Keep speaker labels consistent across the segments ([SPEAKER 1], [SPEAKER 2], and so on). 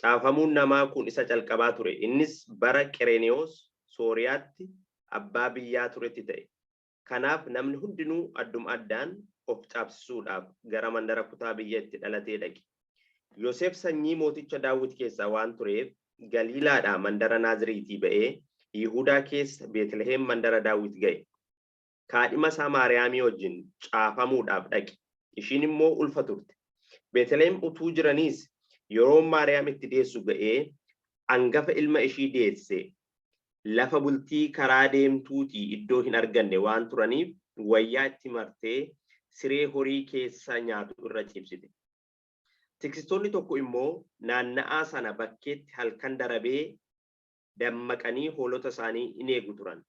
[SPEAKER 1] caafamuun namaa kun isa calqabaa ture. Innis bara Qerenewoos Sooriyaatti abbaa biyyaa turetti ta'e. Kanaaf namni hundinuu adduma addaan of caabsisuudhaaf gara mandara kutaa biyya itti dhalatee dhaqe. Yoosef sanyii mooticha Daawit keessaa waan tureef Galiilaadhaa mandara Naaziriitii ba'ee Yihuudaa keessa Beetlehem mandara Daawit ga'e. Kaadhima isaa Maariyaamii wajjin caafamuudhaaf dhaqe. Ishiin immoo ulfa turte. Beetlehem utuu jiraniis yeroo Maariyaam itti deessu ga'ee hangafa ilma ishii deesse. Lafa bultii karaa deemtuutii iddoo hin arganne waan turaniif wayyaa itti martee siree horii keessa nyaatu irra ciibsite. Tiksitoonni tokko immoo naanna'aa sana bakkeetti halkan darabee dammaqanii hoolota isaanii in eegu turan.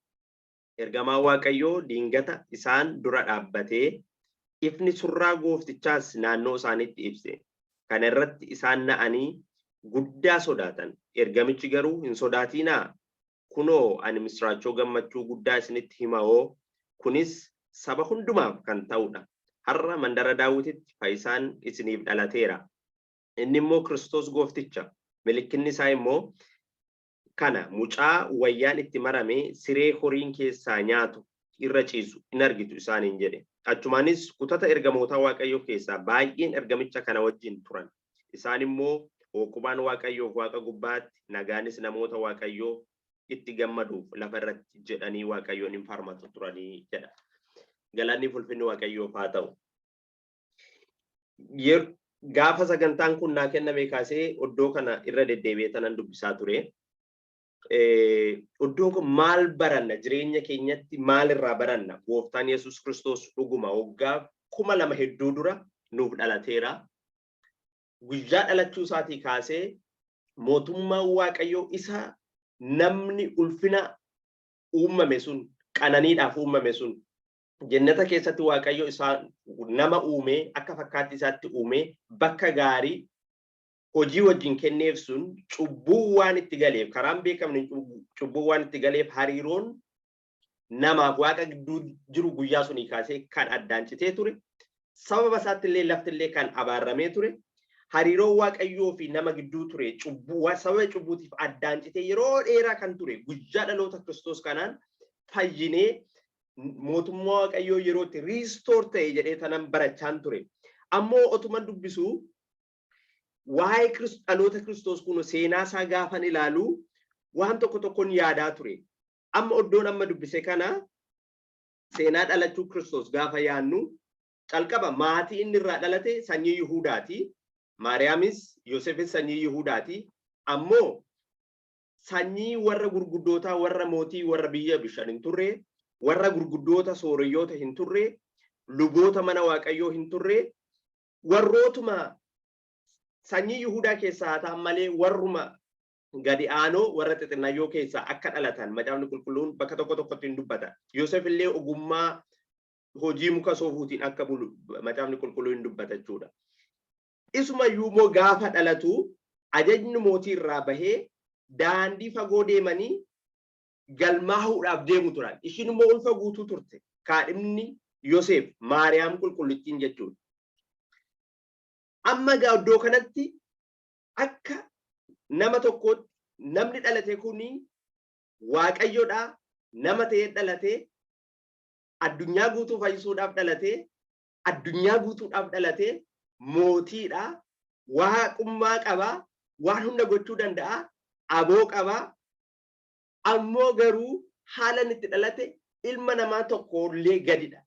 [SPEAKER 1] Ergamaan Waaqayyoo diingata isaan dura dhaabbatee ifni surraa gooftichaas naannoo isaaniitti ibse. Kana irratti isaan na'anii guddaa sodaatan. Ergamichi garuu hin sodaatinaa. Kunoo ani misraachoo gammachuu guddaa isinitti himoo. Kunis saba hundumaaf kan ta'udha. Har'a mandara Daawititti fayyisaan isiniif dhalateera. Inni immoo Kiristoos goofticha. Mallattoon isaa immoo kana mucaa wayyaan itti marame siree horiin keessaa nyaatu irra ciisu in argitu isaaniin jedhe. Achumaanis kutata ergamoota Waaqayyoo keessaa baay'een ergamicha kana wajjin turan. Isaan immoo hooqubaan Waaqayyoof Waaqa gubbaatti nagaanis namoota Waaqayyoo itti gammaduuf lafa irratti jedhanii Waaqayyoon hin faarfatu turanii jedha. Galanni ulfinni Waaqayyoof haa ta'u. Gaafa sagantaan kun naa kenname kaasee iddoo kana irra deddeebi'ee tanan dubbisaa ture. Iddoon kun maal baranna jireenya keenyatti maal irraa baranna? Gooftaan Yesuus Kiristoos dhuguma waggaa 2000 hedduu dura nuuf dhalateera. Guyyaa dhalachuu isaatii kaasee mootummaan Waaqayyoo isa namni ulfina uumame sun qananiidhaaf uumame sun jannata keessatti Waaqayyoo isaa nama uume akka fakkaatti isaatti uume bakka gaarii hojii wajjin kenneef sun cubbuu waan itti galeef karaan beekamne cubbuu waan itti galeef hariiroon namaaf Waaqa gidduu jiru guyyaa sunii kaasee kan addaan citee ture. Sababa isaatti illee lafti illee kan abaarramee ture. Hariiroon Waaqayyoo fi nama gidduu ture cubbuu sababa cubbuutiif addaan citee yeroo dheeraa kan ture. Guyyaa dhaloota Kiristoos kanaan fayyinee mootummaa Waaqayyoo yerootti riistoor ta'e jedhee tanan barachaan ture. Ammoo otuman dubbisuu waa'ee dhaloota Kiristoos kun seenaa isaa gaafan ilaalu waan tokko tokkoon yaadaa ture. Amma iddoon amma dubbise kana seenaa dhalachuu Kiristoos gaafa yaannu calqaba maatii inni irraa dhalate sanyii Yihuudaati. Maariyaamis Yoosefis sanyii Yihuudaati. Ammoo sanyii warra gurguddootaa warra mootii warra biyya bishaan hin turre warra gurguddoota sooreyyoota hin turre luboota mana Waaqayyoo hin turre warrootuma sanyii Yihuudaa keessaa ta'an malee warruma gadi aanoo warra xixinnayyoo keessaa akka dhalatan macaafni qulqulluun bakka tokko tokkotti hin dubbata. Yoosef illee ogummaa hojii muka soofuutiin akka bulu macaafni qulqulluun hin dubbata jechuudha. Isumayyuu immoo gaafa dhalatu ajajni mootii irraa bahee daandii fagoo deemanii galmaahuudhaaf deemu turan. Ishiin immoo ulfa guutuu turte. Kaadhimni Yoosef Maariyaam qulqullittiin jechuudha. Amma iddoo kanatti akka nama tokkootti namni dhalate kuni Waaqayyoodha. Nama ta'ee dhalate addunyaa guutuu fayyisuudhaaf dhalate addunyaa guutuudhaaf dhalate mootiidha. Waaqummaa qaba. Waan hunda gochuu danda'a. Aboo qaba. Ammoo garuu haalan itti dhalate ilma namaa tokkollee gadidha.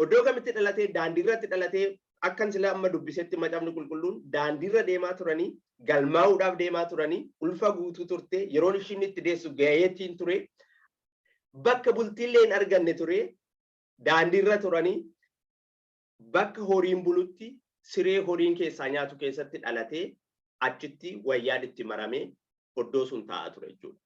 [SPEAKER 1] Iddoo kamitti dhalate daandii irratti dhalate akkan sila amma dubbisetti macaafni qulqulluun daandii irra deemaa turanii galmaa'uudhaaf deemaa turanii ulfa guutuu turte yeroon ishiin itti deessu gaheettiin ture bakka bultiillee hin arganne ture daandii irra turanii bakka horiin bulutti siree horiin keessaa nyaatu keessatti dhalatee achitti wayyaan itti maramee iddoo sun taa'aa ture jechuudha.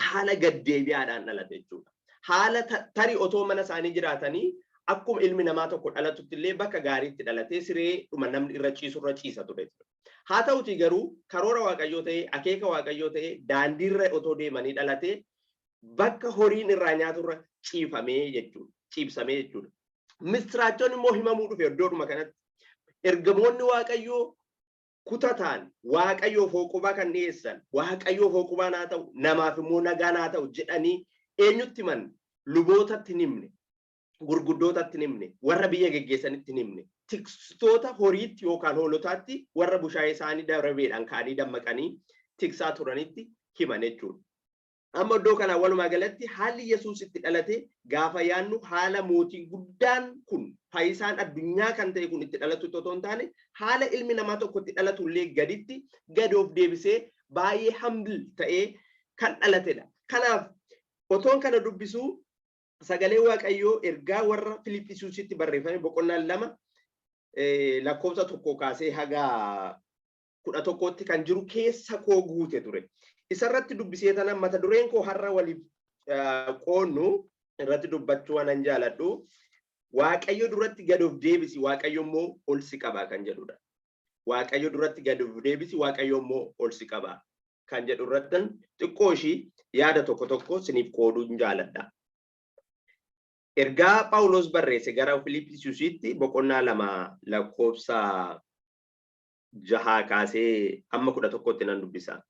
[SPEAKER 1] Haala gaddeebi'aadhaan dhalate jechuudha. Haala tarii otoo mana isaanii jiraatanii akkuma ilmi namaa tokko dhalatutti illee bakka gaariitti dhalatee siree dhuma namni irra ciisa ture. Haa ta'uti garuu karoora Waaqayyoo ta'ee akeeka Waaqayyoo ta'ee daandii irra otoo deemanii dhalatee bakka horiin irraa nyaaturra ciibsamee jechuudha. Misraachoon immoo himamuu dhufe iddoodhuma kanatti. Ergamoonni Waaqayyoo kutataan waaqayyoof hooqubaa kan dhiyeessan waaqayyoof hooqubaa naa ta'u namaaf immoo nagaa naa ta'u jedhanii eenyutti himan lubootatti himne gurguddootatti himne warra biyya geggeessanitti himne tikstoota horiitti yookaan hoolotaatti warra bushaayee isaanii darabeedhaan kaanii dammaqanii tiksaa turanitti himan jechuudha. Amma iddoo kana walumaa galatti haalli Yesuus itti dhalate gaafa yaannu haala mootii guddaan kun faayisaan addunyaa kan ta'e kun itti dhalatu otoo hin taane haala ilmi namaa tokko itti dhalatu illee gaditti gad of deebisee baay'ee humble ta'ee kan dhalatedha. Kanaaf otoon kana dubbisuu sagalee Waaqayyoo ergaa warra Filiphisiisitti barreeffame boqonnaan 2 lakkoofsa 1 kaasee haga 11tti kan jiru keessa koo guute ture. Isarratti dubbisee tanan mata dureen koo har'a waliif qoonnu irratti dubbachuu waan jaaladhu Waaqayyo duratti gad of deebisi Waaqayyo immoo ol si qaba kan jedhudha. Waaqayyo duratti gad of deebisi Waaqayyo immoo ol si qaba kan jedhu irratti xiqqoo ishii yaada tokko siniif qooduu jaaladha. Ergaa Phaawulos barreesse gara Filiphisiisitti boqonnaa 2 lakkoofsa 6 kaasee amma 11tti nan dubbisa.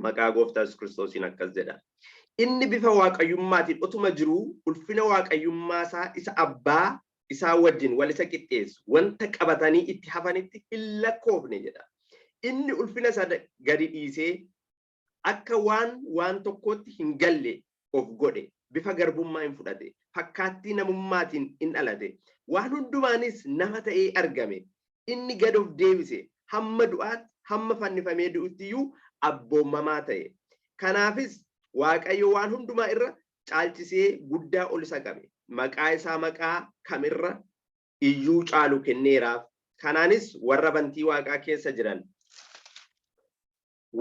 [SPEAKER 1] Maqaa Gooftaa Yesuus Kiristoosiin akkas jedha. Inni bifa waaqayyummaatiin otuma jiru ulfina waaqayyummaa isaa isa abbaa isaa wajjin wal isa qixxeessu wanta qabatanii itti hafanitti hin lakkoofne jedha. Inni ulfina isaa gadi dhiisee akka waan tokkotti hin galle of godhe bifa garbummaa hin fudhate fakkaattii namummaatiin hin dhalate waan hundumaanis nama ta'ee argame. Inni gad of deebise hamma du'aatti hamma fannifamee du'uttiyyuu abboomamaa ta'e. Kanaafis Waaqayyo waan hundumaa irra caalchisee guddaa ol isa qabe. Maqaa isaa maqaa kamirra iyyuu caalu kenneeraaf. Kanaanis warra bantii Waaqaa keessa jiran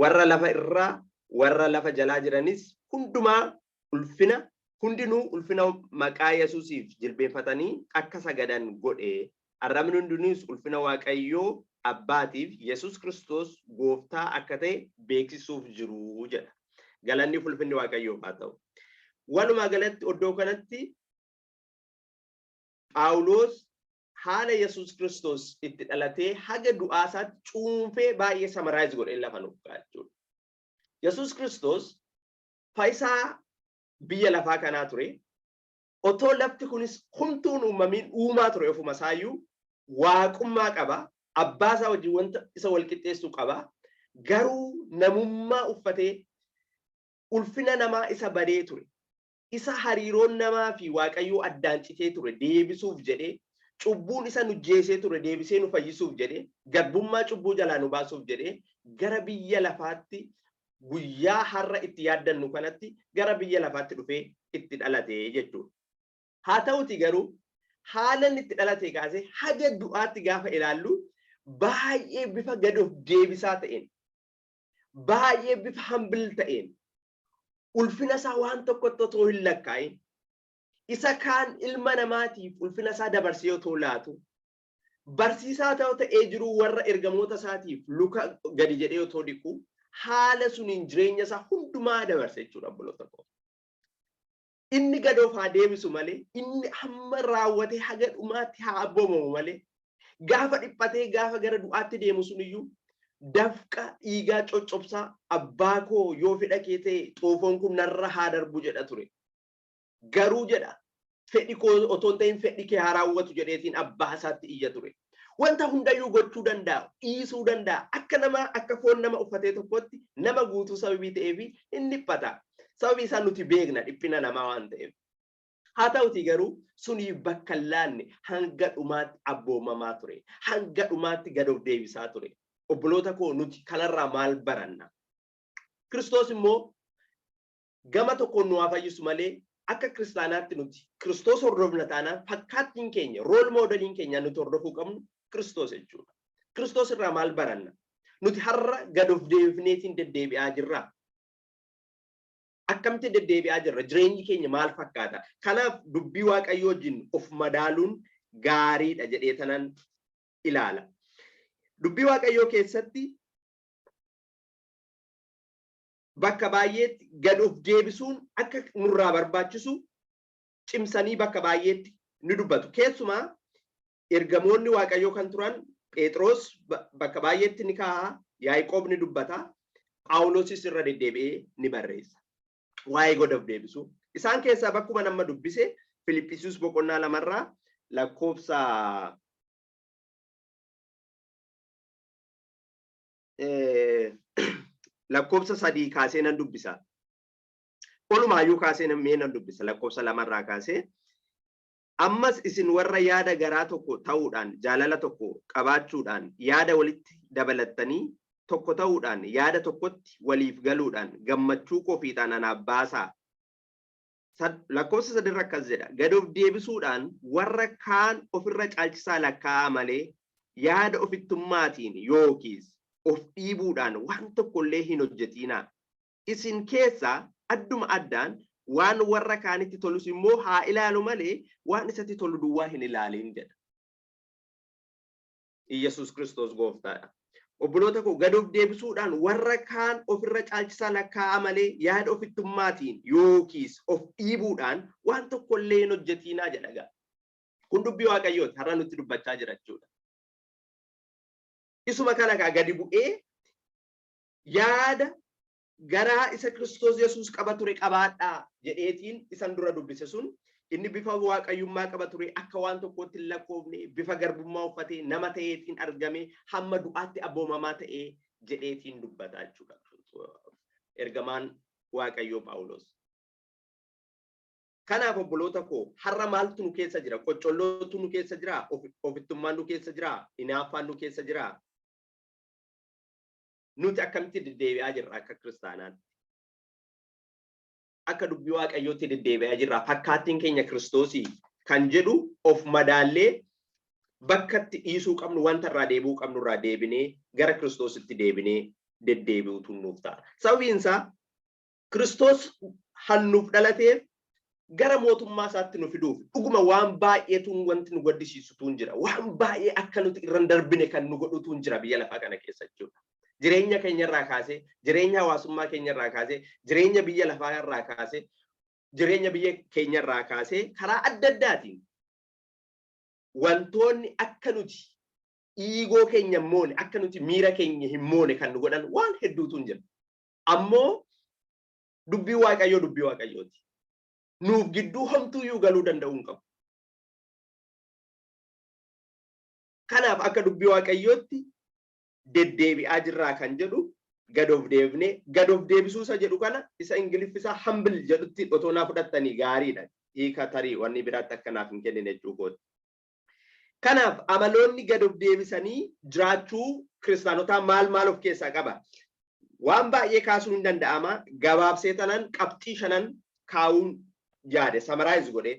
[SPEAKER 1] warra lafa irraa warra lafa jalaa jiranis hundinuu ulfina maqaa Yesuusiif jilbeeffatanii akka sagadan godhe. Arrabni hundinuus ulfina Waaqayyoo Abbaatiif Yesuus Kiristoos gooftaa akka ta'e beeksisuuf jiru jedha. Galanni ulfinni Waaqayyoof haa ta'u. Walumaa galatti iddoo kanatti Phaawulos haala Yesuus Kiristoos itti dhalatee haga du'aasaatti cuunfee baay'ee samaraayiz godhee lafa nuuf kaa'achuudha. Yesuus Kiristoos faayisaa biyya lafaa kanaa ture. Otoo lafti kunis humtuun uumamiin uumaa ture ofuma isaayyuu waaqummaa qaba. Abbaa isaa wajjin wanta isa wal qixxeessu qaba. Garuu namummaa uffatee ulfina namaa isa badee ture. Isa hariiroon namaa fi Waaqayyoo addaan citee ture deebisuuf jedhee cubbuun isa nu jeesee ture deebisee nu fayyisuuf jedhee garbummaa cubbuu jalaa nu baasuuf jedhee gara biyya lafaatti guyyaa har'a itti yaaddannu kanatti gara biyya lafaatti dhufee itti dhalate jechuudha. Haa ta'uti garuu haala inni itti dhalate kaasee haga du'aatti gaafa ilaallu baay'ee bifa gad of deebisaa ta'een baay'ee bifa humble ta'een ulfina isaa waan tokkotti otoo hin lakkaa'in isa kaan ilma namaatiif ulfina isaa dabarsee otoo laatu barsiisaa ta'ee jiru warra ergamoota isaatiif luka gadi jedhee otoo dhiqu haala suniin jireenya isaa hundumaa dabarse jechuudha obboloota koo. Inni gad of haa deebisu malee inni hamma raawwatee haga dhumaatti haa abboomamu malee gaafa dhiphatee gaafa gara du'aatti deemu suniyyuu dafqa dhiigaa coccobsaa abbaa koo yoo fedha kee ta'e xoofoon kun narra haa darbu jedha ture. Garuu jedha fedhi koo otoo hin ta'in fedhi kee haa raawwatu jedheetiin abbaa isaatti iyya ture. Wanta hundayyuu gochuu danda'a, dhiisuu danda'a. Akka foon nama uffatee tokkotti nama guutuu sababii ta'eef hin dhiphata. Sababii isaan nuti beekna dhiphina namaa waan ta'eef. Haa ta'uti garuu suni bakka laanne hanga dhumaatti abboomamaa ture. Hanga dhumaatti gad of deebisaa ture. Obboloota koo nuti kanarraa maal baranna? Kiristoos immoo gama tokkoon nu haa fayyisu malee akka kiristaanaatti nuti Kiristoos hordofna taanaan fakkaattiin keenya rool moodeliin keenya nuti hordofuu qabnu Kiristoos jechuudha. Kiristoos irraa maal baranna? Nuti har'a gad of deebifneetiin deddeebi'aa jirra. Akkamitti deddeebi'aa jirra? Jireenyi keenya maal fakkaata? Kanaaf dubbii Waaqayyoo wajjin of madaaluun gaariidha jedhee tanan ilaala. Dubbii Waaqayyoo keessatti bakka baay'eetti gad of deebisuun akka nurraa barbaachisu cimsanii bakka baay'eetti ni dubbatu. Keessumaa ergamoonni Waaqayyoo kan turan Phexros bakka baay'eetti ni kaa'a, Yaaqoob ni dubbata, Phaawulosis irra deddeebi'ee ni barreessa. Waa'ee God of deebisuu. Isaan keessaa bakkuma nama dubbise Filiphisius boqonnaa 2 lakkoofsa lakkoofsa 3 kaasee nan dubbisa. Olumaayyuu kaasee nan dubbisa lakkoofsa 2 kaasee. Ammas isin warra yaada garaa tokko ta'uudhaan jaalala tokko qabaachuudhaan yaada walitti dabalattanii tokko ta'uudhaan yaada tokkotti waliif galuudhaan gammachuu qofiidhaan anaaf baasaa. Lakkoofsa 3 akkas jedha. Gad of deebisuudhaan warra kaan ofirra caalchisaa lakkaa'aa malee yaada ofittummaatiin yookiis of dhiibuudhaan waan tokkollee hin hojjetinaa. Isin keessaa adduma addaan waan warra kaanitti tolus immoo haa ilaalu malee waan isatti tolu duwwaa hin ilaalin jedha. Iyesuus Kiristoos gooftaadha. Obboloota koo gad of deebisuudhaan warra kaan ofirra caalchisaa lakkaa'aa malee yaada ofittummaatiin yookiis of dhiibuudhaan waan tokkollee hin hojjetinaa jedha. Kun dubbii Waaqayyooti har'a nutti dubbachaa jira jechuudha. Isuma kana gadi bu'ee yaada garaa isa Kiristoos Yesuus qaba ture qabaadhaa jedheetiin isan dura dubbise sun inni bifa waaqayyummaa qaba ture akka waan tokkotti hin lakkoofne bifa garbummaa uffatee nama ta'eetiin argame hamma du'aatti abboomamaa ta'ee jedheetiin dubbataa jechuudha. Ergamaan Waaqayyoo Phaawulos. Kanaaf obboloota koo har'a maaltu nu keessa jira? Qoccollootu nu keessa jira? Ofittummaan nu keessa jira? Hinaaffaan nu keessa jira? Nuti akkamitti deddeebi'aa jirra akka kiristaanaatti? Akka dubbii Waaqayyootti deddeebi'aa jirra. Fakkaattiin keenya Kiristoosii kan jedhu of madaallee bakkatti dhiisuu qabnu wanta irraa deebi'uu qabnu irraa deebinee gara Kiristoositti deebinee deddeebi'uutu nuuf ta'a. Sababiin isaa Kiristoos hannuuf dhalateef gara mootummaa isaatti nu fiduuf dhuguma waan baay'eetu wanti nu gaddisiisutu jira. Waan baay'ee akka nuti irra darbine kan nu godhutu jira biyya lafaa kana keessa jechuudha. Jireenya keenya irraa kaasee, jireenya hawaasummaa keenya irraa kaasee, jireenya biyya lafaa irraa kaasee, jireenya biyya keenya irraa kaasee karaa adda addaatiin wantoonni akka nuti dhiigoo keenya hin moone, akka nuti miira keenya hin moone kan nu godhan waan hedduutu jira. Ammoo dubbii Waaqayyoo dubbii Waaqayyooti. Nuuf gidduu homtuuyyuu galuu danda'uu hin qabu. Kanaaf akka dubbii Waaqayyootti deddeebi'aa jirraa kan jedhu gad of deebinee gad of deebisuu isa jedhu kana isa Ingiliffisaa humble jedhutti otoo naa fudhattanii gaariidha. Hiika tarii wanni biraatti akkanaaf hin kennine jechuudha. Kanaaf amaloonni gad of deebisanii jiraachuu kiristaanotaa maal of keessaa qaba? Waan baay'ee kaasuun hin danda'ama. Gabaabsee tanan qabxii 5 kaa'uun yaade samaraayiz godhee.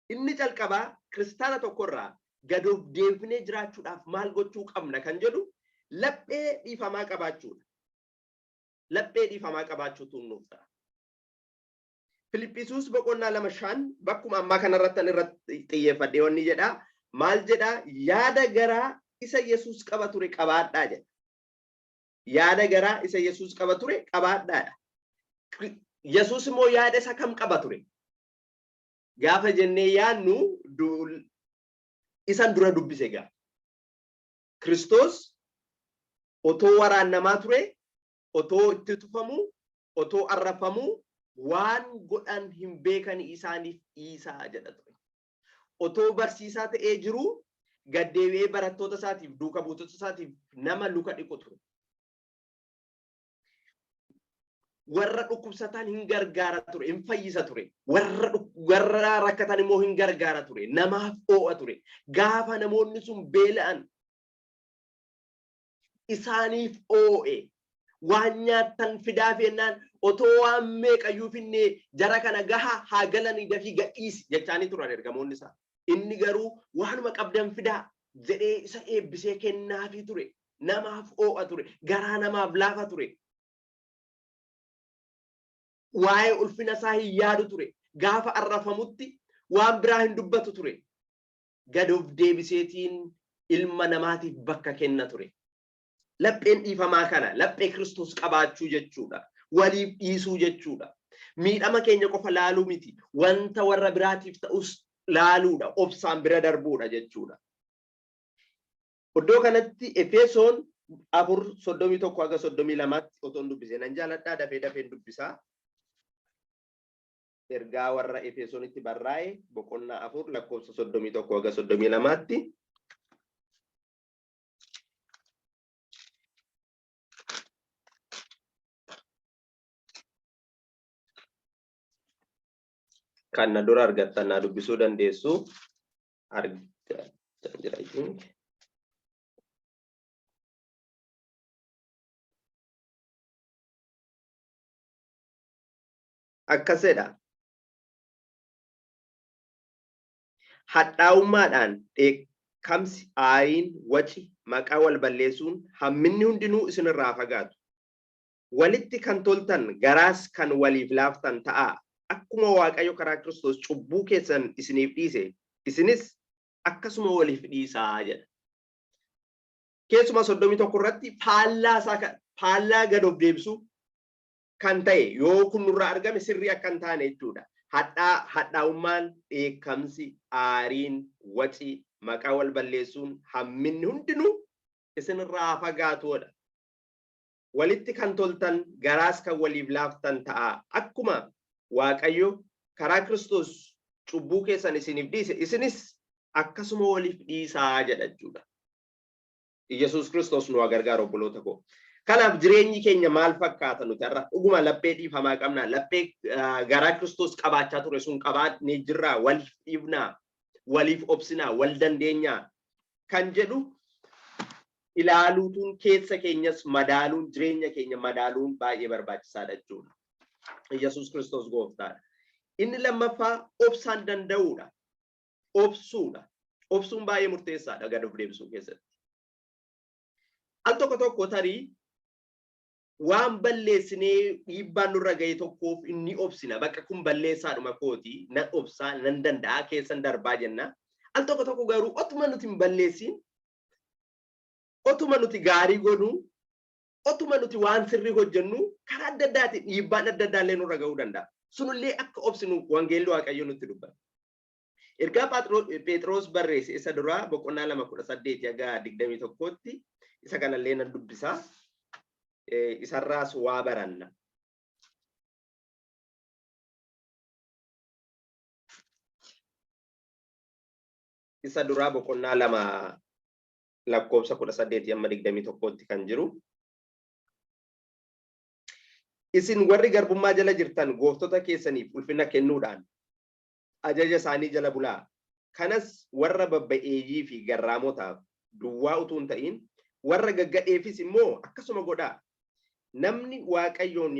[SPEAKER 1] Inni calqabaa kiristaana tokkorraa gad of deebinee jiraachuudhaaf maal gochuu qabna kan jedhu laphee dhiifamaa qabaachuudha. Laphee dhiifamaa qabaachuutu nuuf ta'a. Filiphisius boqonnaa 2:5 bakkuma ammaa kanarratti xiyyeeffadhee wanni jedha. Maal jedha? Yaada garaa isa Yesuus qaba ture qabaadhaa jedha. Yaada garaa isa Yesuus qaba ture qabaadhaadha. Yesuus immoo yaada isa kam qaba ture? Gaafa jennee yaadnu isan dura dubbise gaa. Kiristoos otoo waraannamaa ture, otoo itti tufamu, otoo arrafamu waan godhan hin beekan isaaniif dhiisaa jedha ture. Otoo barsiisaa ta'ee jiru gaddeebi'ee barattoota isaatiif duuka buutota isaatiif nama luka dhiqu ture. Warra dhukkubsataan hin gargaara ture, hin fayyisa ture. Warra rakkatan immoo hin gargaara ture. Namaaf oo'a ture. Gaafa namoonni sun beela'an isaaniif oo'e. Waan nyaattan fidaaf jennaan otoo waan meeqayyuu finne jara kana gaha haa galanii dafii gadhiisi jechaanii turan ergamoonni isaa. Inni garuu waanuma qabdan fidaa jedhee isa eebbisee kennaafii ture. Namaaf oo'a ture. Garaa namaaf laafa ture. Waa'ee ulfina isaa hin yaadu ture. Gaafa arrafamutti waan biraa hin dubbatu ture. Gad of deebiseetiin ilma namaatiif bakka kenna ture. Lapheen dhiifamaa kana laphee Kiristoos qabaachuu jechuudha. Waliif dhiisuu jechuudha. Miidhama keenya qofa laaluu miti. Wanta warra biraatiif ta'us laaluudha. Obsaan bira darbuudha jechuudha. Iddoo kanatti Efesoon 4:31 haga 32 otoon dubbisee nan jaaladhaa dafeen dubbisaa. Ergaa warra Efesoonitti barraa'e boqonnaa 4 lakkoofsa 31 haga 32tti. Kan na dura argattan na dubbisuu dandeessu jira akkasedha. Hadhaa'ummaadhaan dheekkamsi, aariin, waci, maqaa wal balleessuun hamminni hundinuu isinirraa fagaatu. Walitti kan toltan garaas kan waliif laaftan ta'a. Akkuma Waaqayyo karaa Kiristoos cubbuu keessan isiniif dhiise, isinis akkasuma waliif dhiisaa jedha. Keessuma 31 irratti faallaa gad of deebisu kan ta'e yoo kun nurraa argame sirrii akka hin taane jechuudha. Hadhaa'ummaan, dheekkamsi, aariin, waci, maqaa wal balleessuun hamminni hundinuu isinirraa fagaatuudha. Walitti kan toltan garaas kan waliif laaftan ta'a. Akkuma Waaqayyo karaa Kiristoos cubbuu keessan isiniif dhiise, isinis akkasuma waliif dhiisaa jedha jechuudha. Yesuus Kiristoos nu gargaaru obboloota koo. Kanaaf jireenyi keenya maal fakkaata nuti har'a? Dhuguma laphee dhiifamaa qabna. Laphee garaa Kiristoos qabaachaa ture sun qabaannee jirraa, waliif dhiifnaa, waliif obsinaa, wal dandeenyaa kan jedhu ilaaluutuun keessa keenyas madaaluun, jireenya keenya madaaluun baay'ee barbaachisaadha jechuudha. Yesuus Kiristoos gooftaadha. Inni lammaffaa obsaan danda'uudha. Obsuudha. Obsuun baay'ee murteessaadha gad of deebisuu keessatti. Al tokko tarii waan balleessinee dhiibbaan nurra ga'e tokkoof inni obsina. Bakka kun balleessaadhuma kooti, nan obsaa, nan danda'a, keessan darbaa jenna. Al tokko garuu otuma nuti hin balleessin, otuma nuti gaarii godhu, otuma nuti waan sirrii hojjennu karaa adda addaatiin dhiibbaan adda addaallee nurra ga'uu danda'a. Sunillee akka obsinu wangeelli Waaqayyo nutti dubbata. Ergaa Phexros barreesse isa duraa boqonnaa 2:18 haga 21tti isa kanallee nan dubbisaa. Isarraas waa baranna. Isa duraa boqonnaa 2 lakkoofsa 18 amma 21tti kan jiru. Isin warri garbummaa jala jirtan gooftota keessaniif ulfina kennuudhaan ajaja isaanii jala bulaa. Kanas warra babba'eeyyii fi garraamotaaf duwwaa utuu hin ta'in warra gaggadheefis immoo akkasuma godhaa. Namni Waaqayyoon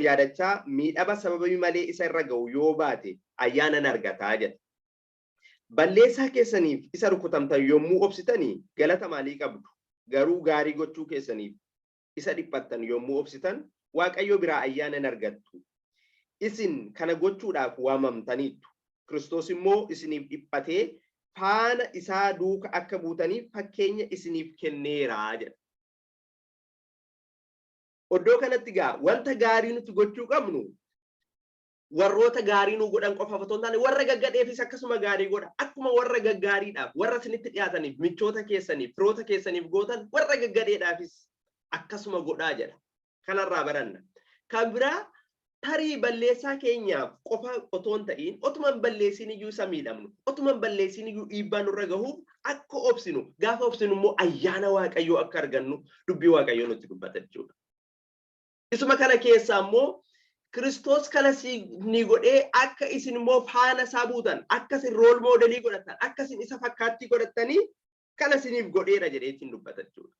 [SPEAKER 1] yaadachaa miidhama sababii malee isa irra ga'u yoo baate ayyaanan argataa jedha. Balleessaa keessaniif isa rukutamtan yommuu obsitanii galata maalii qabdu? Garuu gaarii gochuu keessaniif isa dhiphattan yommuu obsitan Waaqayyo biraa ayyaanan argattu. Isin kana gochuudhaaf waamamtaniittu. Kiristoos immoo isiniif dhiphatee faana isaa duuka akka buutaniif fakkeenya isiniif kenneeraa jedha. Oddoo kanatti gaa wanta gaarii nuti gochuu qabnu warroota gaarii nu godhan qofa otoo hin taane warra gaggadheefis akkasuma gaarii godha. Akkuma warra gaggaariidhaaf, warra isinitti dhiyaataniif, michoota keessaniif, firoota keessaniif gootan warra gaggadheedhaafis akkasuma godhaa jedha. Kanarraa baranna. Kan biraa tarii balleessaa keenyaaf qofa otoo hin ta'in otuma hin balleessin iyyuu isa miidhamnu, otuma hin balleessin iyyuu dhiibbaan nurra gahuuf akka obsinu, gaafa obsinu immoo ayyaana Waaqayyoo akka argannu dubbii Waaqayyoo nutti dubbata jechuudha. Isuma kana keessaa immoo Kiristoos kana ni godhee akka isin immoo faana isaa buutan, akka isin rool moodelii godhatan, akka isin isa fakkaattii godhattanii kana isiniif godheera jedhee ittiin dubbata jechuudha.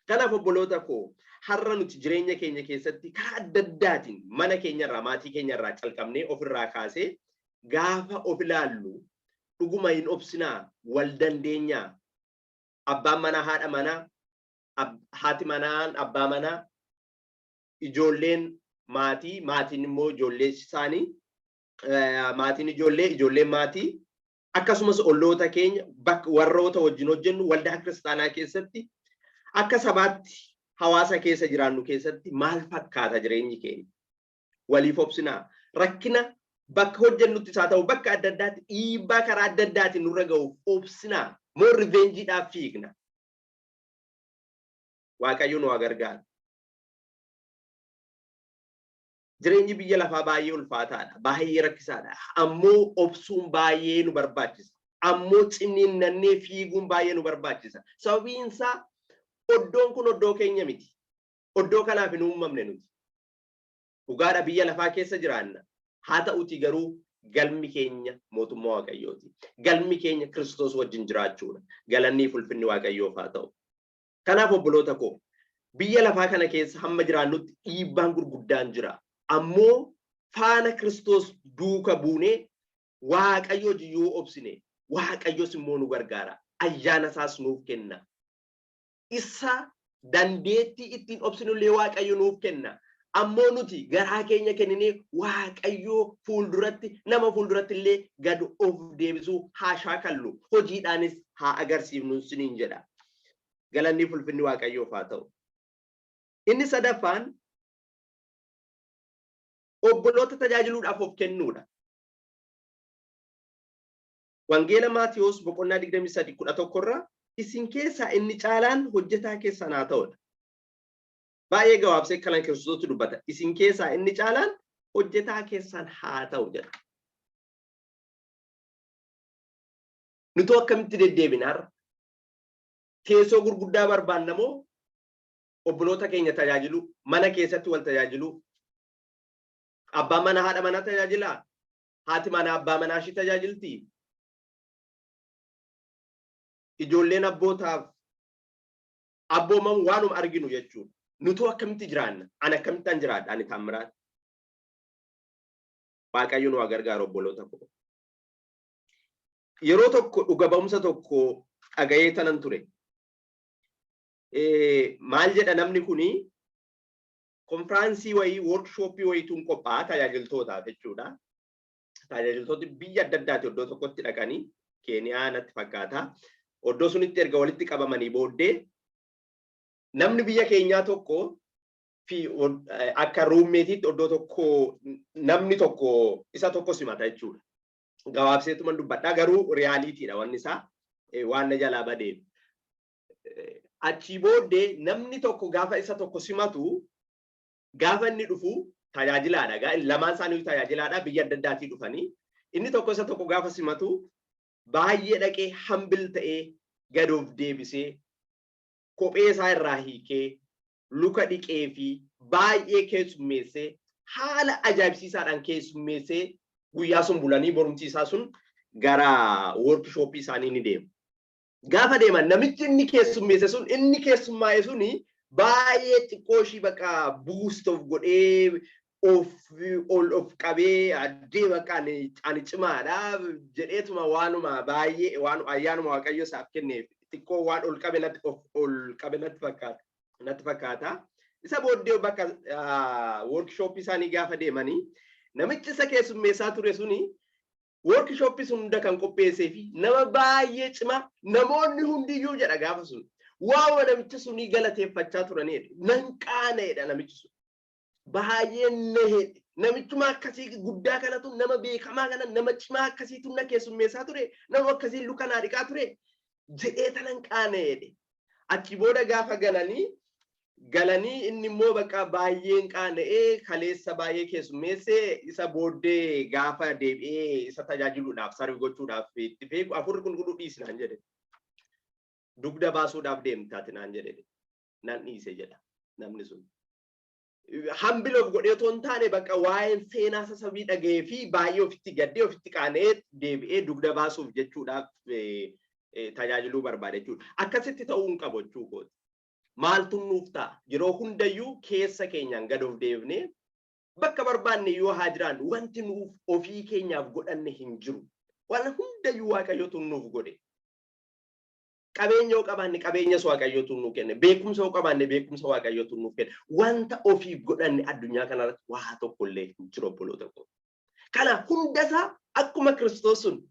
[SPEAKER 1] Kanaaf obboloota koo har'a nuti jireenya keenya keessatti karaa adda addaatiin mana keenyarraa, maatii keenyarraa calqabnee ofirraa kaasee gaafa of ilaallu dhuguma hin obsinaa, wal dandeenyaa, abbaan manaa haadha manaa, haati manaan abbaa manaa, ijoolleen maatii, maatiin immoo ijoollee isaanii, maatiin ijoollee, ijoolleen maatii, akkasumas olloota keenya bakka warroota wajjin hojjennu waldaa kiristaanaa keessatti akka sabaatti hawaasa keessa jiraannu keessatti maal fakkaata jireenyi keenya? Waliif obsinaa. Rakkina bakka hojjennutti isaa ta'u bakka adda addaatti dhiibbaa karaa adda addaatiin nurra ga'uuf obsinaa moo riveenjiidhaaf fiigna. Waaqayyo nu gargaaru. Jireenyi biyya lafaa baay'ee ulfaataadha, baay'ee rakkisaadha. Ammoo obsuun baay'ee nu barbaachisa. Ammoo ciniinnannee fiiguun baay'ee nu barbaachisa. Sababiin isaa oddoon kun oddoo keenya miti. Oddoo kanaaf hin uumamne nuti. Dhugaadha biyya lafaa keessa jiraanna. Haa ta'uti garuu galmi keenya mootummaa Waaqayyooti. Galmi keenya Kiristoos wajjin jiraachuudha. Galanni fi ulfinni Waaqayyoof haa ta'u. Kanaaf obboloota koo biyya lafaa kana keessa hamma jiraannutti dhiibbaan gurguddaan jira. Ammoo faana Kiristoos duuka buunee Waaqayyo jiyyoo obsine Waaqayyos immoo nu gargaara. Ayyaana isaas nuuf kenna. Isa dandeettii ittiin obsinullee Waaqayyo nuuf kenna. Ammoo nuti garaa keenya kenninee Waaqayyo fuulduratti nama fuulduratti illee gad of deebisuu haa shaakallu. Hojiidhaanis haa agarsiifnu siniin jedha. Galanni fi ulfinni Waaqayyoof haa ta'u. Inni sadaffaan obboloota tajaajiluudhaaf of kennuudha. Wangeela Maatiyos boqonnaa 23:11 irraa isin keessaa inni caalaan hojjetaa keessan haa ta'udha. Baay'ee gabaabsee kanan Kiristoos dubbata. Isin keessaa inni caalaan hojjetaa keessan haa ta'u jedha. Nuti akkamitti deddeebinaarra teessoo gurguddaa barbaanna moo obboloota keenya tajaajilu, mana keessatti wal tajaajilu, abbaan mana haadha manaa tajaajilaa, haati mana abbaa manaa ishii tajaajilti, ijoolleen abbootaaf abboomamu waanuma arginu jechuudha. Nuti akkamitti jiraanna? Ani akkamittan jiraadha? Ani Taamiraat. Waaqayyo nu gargaaru obboloota koo. Yeroo tokko dhuga ba'umsa tokko dhaga'ee tanan ture. Maal jedha namni kuni konfiraansii wayii workshooppii wayiituun qophaa'a tajaajiltootaaf jechuudha. Tajaajiltooti biyya adda addaati iddoo tokkotti dhaqanii Keeniyaa natti fakkaata. Iddoo sunitti erga walitti qabamanii booddee namni biyya keenyaa tokko fi akka ruummeetiitti iddoo tokko namni tokko isa tokko simata jechuudha. Gabaabseetuma dubbadhaa garuu riyaaliitiidha wanni isaa waan na jalaa badeen. Achii booddee namni tokko gaafa isa tokko simatu gaafa inni dhufu tajaajilaadha. Lamaan isaanii tajaajilaadha biyya adda addaatii dhufanii. Inni tokko isa tokko gaafa simatu baay'ee dhaqee hambil ta'ee gad of deebisee kophee isaa irraa hiikee luka dhiqee fi baay'ee keessummeessee haala ajaa'ibsiisaadhaan keessummeessee guyyaa sun bulanii borumsiisaa sun gara workshooppii isaanii ni deemu. Gaafa deeman namichi inni keessummeesse sun inni keessummaa'e suni baay'ee xiqqoo ishii bakka boost of godhee of qabee addee bakka ani cimaadha jedheetuma waanuma baay'ee waan ayyaanuma Waaqayyo isaaf kenneef xiqqoo waan ol qabe natti fakkaata. Isa booddee bakka workshooppii isaanii gaafa deemanii namichi isa keessummeessaa ture suni workshooppii sun hunda kan qopheessee fi nama baay'ee cimaa namoonni hundiyyuu jedha gaafa sun waawwa namicha sunii galateeffachaa turanidha. Nan qaana'edha namichi sun. Baay'ee nahedha. Namichuma akkasii guddaa kanatu nama beekamaa kana nama cimaa akkasiitu na keessummeessaa ture. Nama akkasii luka naa dhiqaa ture. Jedhee tanan qaana'edha. Achi booda gaafa galanii inni immoo bakka baay'een qaana'ee kaleessa baay'ee keessummeessee isa booddee gaafa deebi'ee isa tajaajiluudhaaf sarvi gochuudhaaf itti feeku afurri qulqulluu dhiisnaan jedhe. Dugda baasuudhaaf deemtaati naan jedhe. Nan dhiise jedha namni sun. Hambiloof godhee otoo hin taane bakka waa'een seenaa sasabii dhaga'ee fi baay'ee ofitti gaddee ofitti qaana'ee deebi'ee dugda baasuuf jechuudhaaf tajaajiluu barbaade jechuudha. Akkasitti ta'uu hin qabu jechuudha. Maaltu nuuf ta'a? Yeroo hundayyuu keessa keenyaan gad of deebinee bakka barbaanne yoo haa jiraannu wanti nuuf ofii keenyaaf godhanne hin jiru. Waan hundayyuu Waaqayyotu nuuf godhe. Qabeenya yoo qabaanne qabeenyas Waaqayyotu nuuf kenne. Beekumsa yoo qabaanne beekumsa Waaqayyotu nuuf kenne. Wanta ofiif godhanne addunyaa kanarratti waa tokkollee hin jiru obboloota koo. Kana hundasaa akkuma Kiristoos sun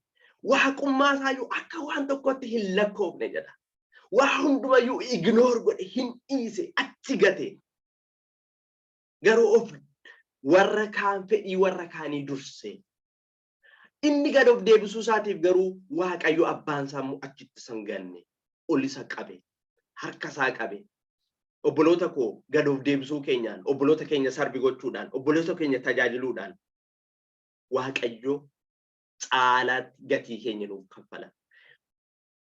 [SPEAKER 1] waaqummaa isaayyuu akka waan tokkotti hin lakkoofne jedha. Waa hundumayyuu ignoor godhe hin dhiise achi gate. Garuu of warra kaan fedhii warra kaanii durse Inni gad of deebisuu isaatiif garuu Waaqayyo abbaan isaa immoo achitti sanganne ol isa qabe harka isaa qabe. Obboloota koo gad of deebisuu keenyaan obboloota keenya sarbi gochuudhaan obboloota keenya tajaajiluudhaan Waaqayyo caalaatti gatii keenya nuuf kaffala.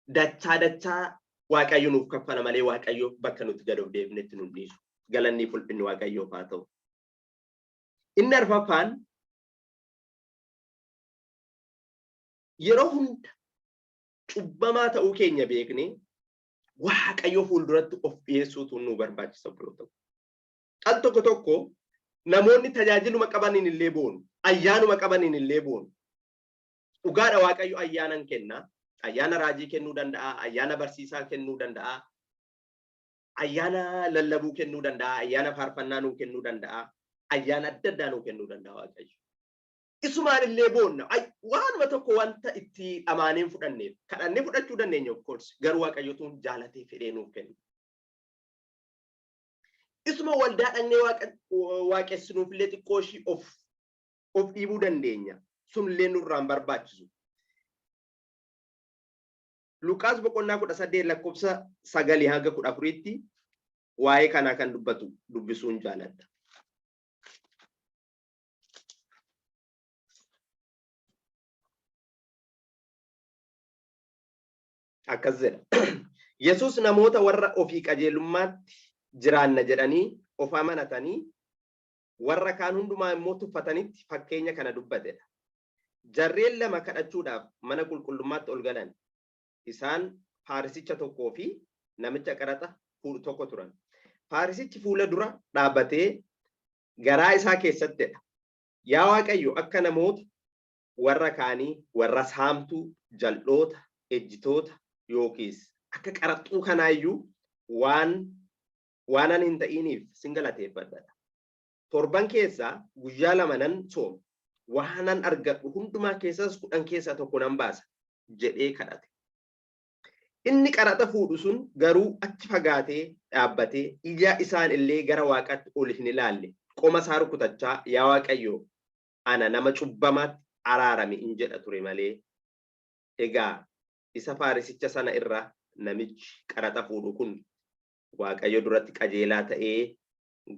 [SPEAKER 1] Dachaa Waaqayyo nuuf kaffala malee Waaqayyo bakka nuti gad of deebinetti nu dhiisu. Galanni fulfinni Waaqayyoof haa ta'u. Inni arfaffaan yeroo hunda cubbamaa ta'uu keenya beeknee Waaqayyo fuulduratti of dhiyeessuutu nu barbaachisa obboloota. Al tokko namoonni tajaajiluma qabaniin illee boonu, ayyaanuma qabaniin illee boonu. Dhugaadha Waaqayyo ayyaanan kenna. Ayyaana raajii kennuu danda'a, ayyaana barsiisaa kennuu danda'a, ayyaana lallabuu kennuu danda'a, ayyaana faarfannaa nuu kennuu danda'a, ayyaana adda addaa nuu kennuu danda'a Waaqayyo. Isumaan illee boonna waanuma tokko wanta itti amaaneen fudhanneef kadhannee fudhachuu dandeenya of course garuu Waaqayyotuun jaalatee fedhee nuuf kenna. Isuma waldaa dhaqnee waaqessinuuf illee xiqqoo ishii of dhiibuu dandeenya. Sun illee nurraan barbaachisu. Luqaas boqonnaa 18 lakkoofsa 9 hanga 14tti waa'ee kanaa kan dubbisuun jaaladha. Akkas jedha. Yesuus namoota warra ofii qajeelummaatti jiraanna jedhanii of amanatanii warra kaan hundumaa immoo tuffatanitti fakkeenya kana dubbatedha. Jarreen lama kadhachuudhaaf mana qulqullummaatti ol galan. Isaan Faarisicha tokkoo fi namicha qaraxa tokko turan. Faarisichi fuula dura dhaabbatee garaa isaa keessattidha. Yaa Waaqayyo akka namoota warra kaanii warra saamtuu, jal'oota, ejjitoota yookiis akka qaraxxuu kanaayyuu waanan hin ta'iniif sin galateeffadha. Torban keessaa guyyaa lama nan sooma. Waanan argadhu hundumaa keessas 10 keessaa tokko nan baasa jedhee kadhate. Inni qaraxa fuudhu sun garuu achi fagaatee dhaabbatee ija isaan illee gara Waaqaatti ol hin ilaalle. Qoma isaa rukutachaa yaa Waaqayyo ana nama cubbamaatti araarami in jedha ture malee. Egaa isa Faarisicha sana irraa namichi qaraxa fuudhu kun Waaqayyo duratti qajeelaa ta'ee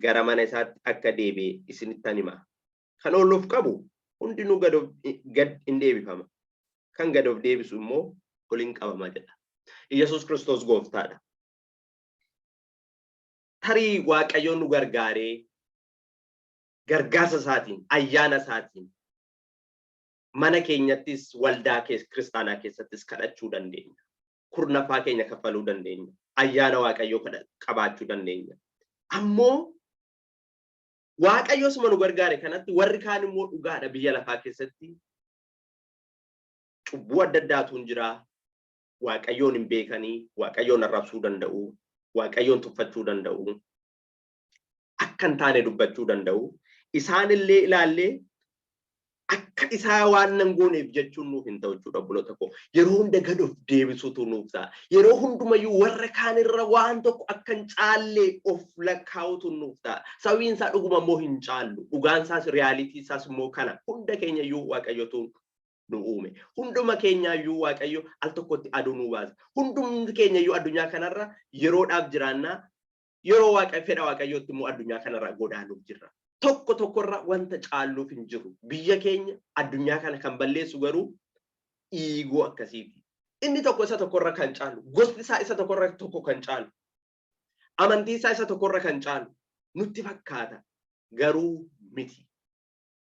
[SPEAKER 1] gara mana isaatti akka deebi'e isinittan hima. Kan oluuf qabu hundinuu gad hin deebifama. Kan gad of deebisu immoo ol hin qabama jedha. Yesus Kristos gooftaadha. Tarii Waaqayyoon nu gargaaree gargaarsa isaatiin ayyaana isaatiin mana keenyattis waldaa kiristaanaa keessattis kadhachuu dandeenya. Kurnaffaa keenya kaffaluu dandeenya. Ayyaana Waaqayyoo qabaachuu dandeenya. Ammoo Waaqayyo suma nu gargaare kanatti warri kaan immoo dhugaadha biyya lafaa keessatti cubbuu adda addaatu jira. Waaqayyoon hin beekanii, Waaqayyoon arrabsuu danda'u, Waaqayyoon tuffachuu danda'u, akka hin taane dubbachuu danda'u. Isaan illee ilaallee akka isaa waan nan gooneef jechuun nuuf hin ta'u jechuudha obboloota koo. Yeroo hunda gad of deebisuutu nuuf ta'a. Yeroo hundumayyuu warra kaan irra waan tokko akka hin caallee of lakkaa'utu nuuf ta'a. Sababiin isaa dhuguma immoo hin caallu. Dhugaan isaas riyaalitii isaas immoo kana hunda keenyayyuu Waaqayyotu nu uume. Hunduma keenyayyuu Waaqayyo al tokkotti aduu nu baasa. Hundumti keenyayyuu addunyaa kanarra yeroodhaaf jiraannaa yeroo fedha Waaqayyootti immoo addunyaa kanarra godaanuuf jirra. Tokkorra wanta caalluuf hin jiru. Biyya keenya addunyaa kana kan balleessu garuu dhiigoo akkasiiti. Inni tokko isa tokkorra kan caalu, gosti isaa isa tokkorra tokko kan caalu, amantii isaa isa tokkorra kan caalu nutti fakkaata garuu miti.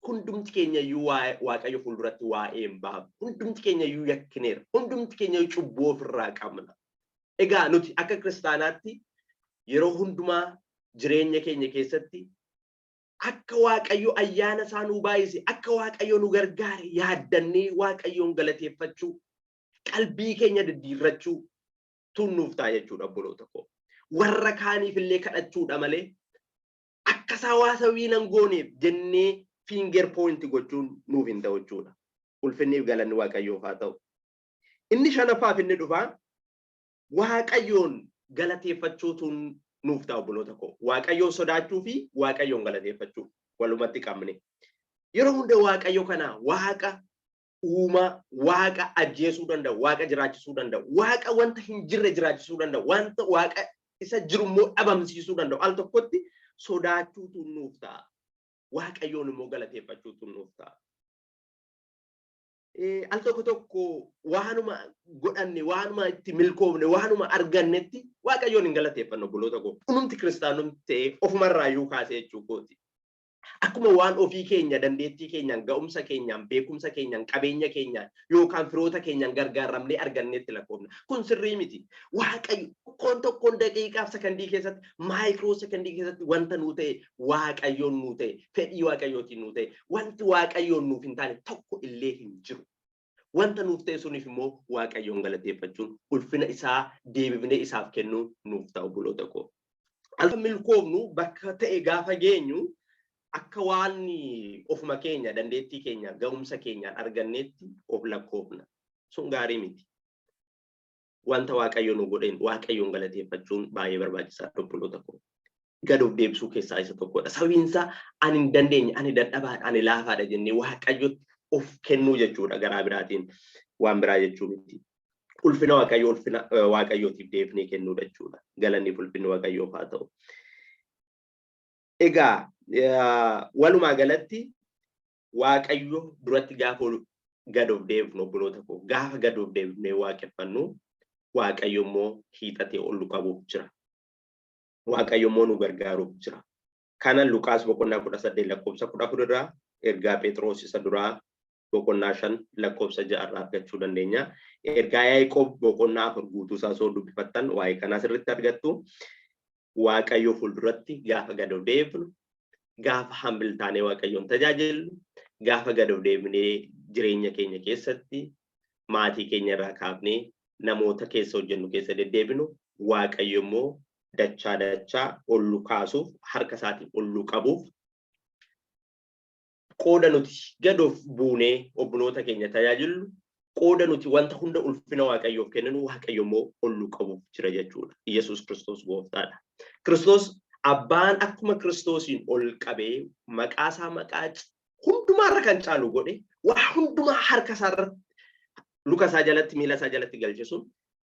[SPEAKER 1] Hundumti keenyayyuu Waaqayyo fuulduratti waa'ee hin baafnu. Hundumti keenyayyuu yakkineera. Hundumti keenyayyuu cubbuu ofirraa qabna. Egaa nuti akka kiristaanaatti yeroo hundumaa jireenya keenya keessatti akka Waaqayyo ayyaana isaa nu baay'ise, akka Waaqayyo nu gargaare yaaddannee Waaqayyoon galateeffachuu, qalbii keenya diddiirrachuu tunnuuf ta'a jechuudha obboloota koo. Warra kaaniif illee kadhachuudha malee akka isaa waa sababii nan gooneef jennee finger point gochuun nuuf hin ta'u jechuudha. Ulfinniif galanni Waaqayyoof haa ta'u. Inni shanaffaaf inni dhufaa Waaqayyoon galateeffachuutu nuuf ta'a obboloota koo. Waaqayyoon sodaachuu fi Waaqayyoon galateeffachuu walumatti qabne. Yeroo hunda Waaqayyo kana Waaqa uumaa waaqa ajjeesuu danda'u, waaqa jiraachisuu danda'u, waaqa wanta hin jirre jiraachisuu danda'u, wanta waaqa isa jirummoo dhabamsiisuu danda'u al tokkotti sodaachuutu nuuf ta'a. Waaqayyoon immoo galateeffachuutu nuuf ta'a. Al tokko waanuma godhanne, waanuma itti milkoofne, waanuma argannetti waaqayyoon hin galateeffannu obboloota koo. Kunumti kiristaanumti ta'ee ofumarraayyuu kaasee jechuukooti. Akkuma waan ofii keenya dandeettii keenyaan, ga'umsa keenyaan, beekumsa keenyaan, qabeenya keenyaan yookaan firoota keenyaan gargaaramnee arganneetti lakkoofna. Kun sirrii miti. Waaqayyo tokkoon daqiiqaaf sekondii keessatti, maayikiroo sekondii keessatti wanta nuu ta'e waaqayyoon nuu ta'e, fedhii waaqayyootiin nuu ta'e, wanti waaqayyoon nuuf hin taane tokko illee hin jiru. Wanta nuuf ta'e suniif immoo waaqayyoon galateeffachuun ulfina isaa deebifnee isaaf kennuun nuuf ta'u obboloota koo. Alfa milkoofnu bakka ta'e gaafa geenyu akka waan ofuma keenya dandeettii keenya ga'umsa keenyaan arganneetti of lakkoofna. Sun gaarii miti. Wanta waaqayyoon nu godheen waaqayyoon galateeffachuun baay'ee barbaachisaa obboloota koo. Gad of deebisuu keessaa isa tokkodha. Sababiin isaa ani hin dandeenye, ani dadhabaadha, ani laafaadha jennee waaqayyotti of kennuu jechuudha garaa biraatiin waan biraa jechuu miti. Ulfina waaqayyoo ulfina waaqayyootiif deebinee kennuu jechuudha. Galanni ulfinni waaqayyoof haa ta'u. Egaa walumaa galatti waaqayyo duratti gaafa gad of deebifnu obboloota koo, gaafa gad of deebifnee waaqeffannu waaqayyo immoo hiixatee ol qabuuf jira. Waaqayyo immoo nu gargaaruuf jira. Kana Luqaas boqonnaa 18 lakkoofsa 14 irraa ergaa Phexros isa duraa boqonnaa 5 lakkoofsa 6 irraa argachuu dandeenya. Ergaa Yaaqoob boqonnaa 4 guutuu isaa soo dubbifattan waa'ee kanaa sirriitti argattu. Waaqayyo fuulduratti gaafa gad of deebifnu, gaafa hambiltaanee waaqayyoon tajaajilu, gaafa gad of deebinee jireenya keenya keessatti maatii keenya irraa kaafnee namoota keessa hojjennu keessa deddeebinu, waaqayyo immoo dachaa ollu kaasuuf, harka isaatiin ollu qabuuf qooda nuti gad of buunee obboloota keenya tajaajilu, qooda nuti wanta hunda ulfina waaqayyoof kenninu waaqayyo immoo ollu qabuuf jira jechuudha. Yesuus Kiristoos gooftaadha. Kiristoos abbaan akkuma Kiristoosiin ol qabee maqaa isaa maqaa hundumaarra kan caalu godhe waa hundumaa harka isaa irratti luka isaa jalatti miila isaa jalatti galche sun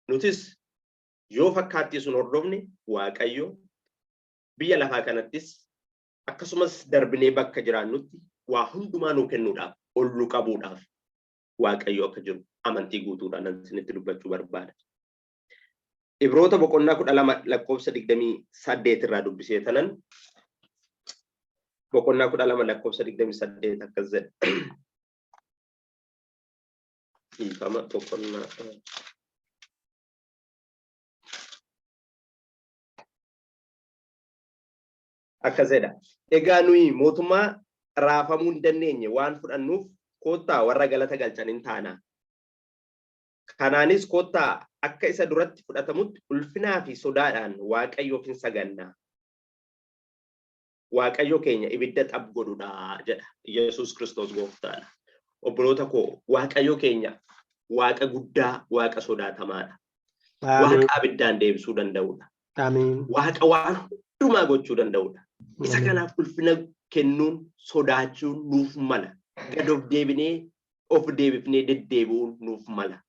[SPEAKER 1] nutis yoo fakkaattii sun hordofne waaqayyo biyya lafaa kanattis akkasumas darbinee bakka jiraannutti waa hundumaa nuu kennuudhaaf ollu qabuudhaaf waaqayyo akka jiru amantii guutuudhaan isinitti dubbachuu barbaada. Ibroota boqonnaa 12 lakkoofsa 28 irraa dubbisee tanan boqonnaa 12 lakkoofsa 28 akkas jedha. Ifama boqonnaa akkas jedha. Egaa nuyi mootummaa raafamuu hin dandeenye waan fudhannuuf koottaa warra galata galchaniin taana. Kanaanis koottaa akka isa duratti fudhatamutti ulfinaa fi sodaadhaan waaqayyoof hin sagannaa. Waaqayyo keenya ibidda xab godhudha jedha Yesuus Kiristoos gooftaadha. Obboloota koo waaqayyo keenya waaqa guddaa, waaqa sodaatamaadha. Waaqa abiddaan deebisuu danda'udha. Waaqa waan hundumaa gochuu danda'udha. Isa kanaaf ulfina kennuun sodaachuun nuuf mala. Gad of deebinee of deebifnee deddeebi'uun nuuf mala.